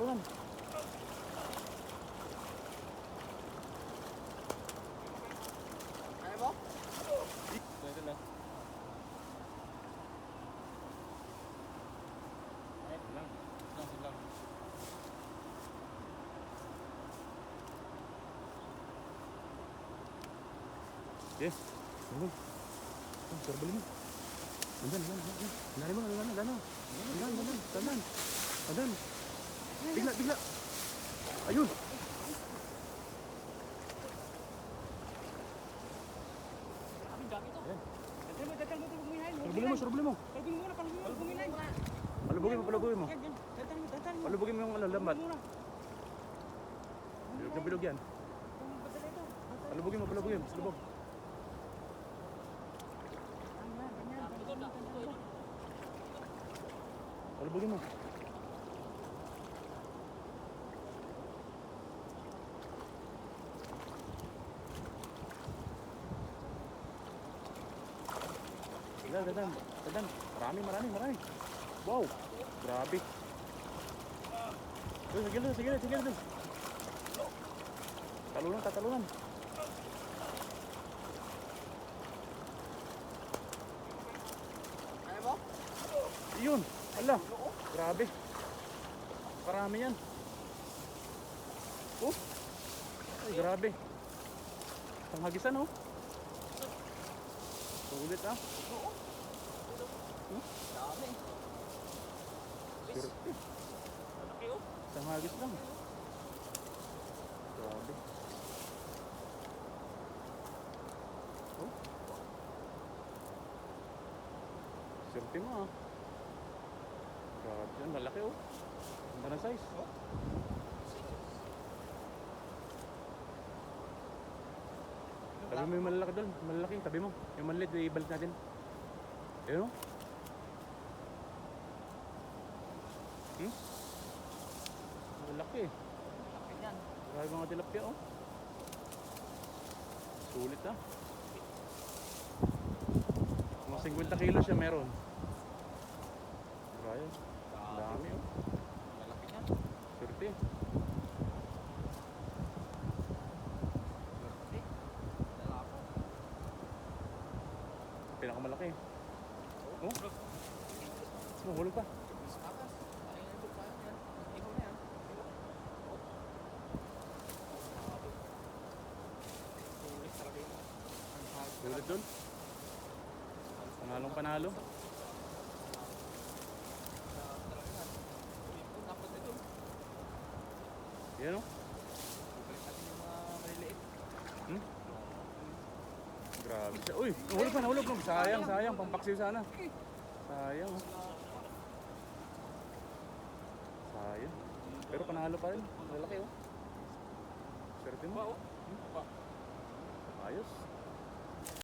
talunan. Kaya mo? Ito lang. Ito lang. Ito lang. Yes. Tunggu. Terbeli mo. Landan. Lari mo. Landan. Bigla. Ayun. Ang dami to. Datal mo gumihain. Terbeli mo. Palugin muna, gumihain. Palubugin mo. Datal mo. Palubugin mo yung lambat. Bilog yan. Palubugin mo. Palubog. Palubugin mo. Dadan. Marami. Wow. Grabe. Sige. Talunan. Kaya mo? Yun. Ala. Grabe. Parami yan. Oh. Ay, grabe. Panghagisan oh. Sulit ah. Dami. Sure. Malaki oh. Panghagis lang. Grabe. Oh. Surti mo ah. Grabe yan. Malaki oh. Ganda na size. Oh. Tabi mo yung malalaki doon. Malalaki. Tabi mo. Yung maliit, ibalik natin. Ayun o. Malaki eh. Malaki yan. Grabe mga tilapia oh. Sulit ah. Mga 50 kilo siya meron. Grabe. Ang dami oh. Malaki yan. Surti. Pinakamalaki. Oh? Hulog pa. Sulit dun. Panalo. Yan oh. Grabe siya. Uy, nahulog pa. Sayang. Pampaksiw sana. Sayang oh. Sayang. Pero panalo pa rin. Malaki oh. Swerte mo. Ayos.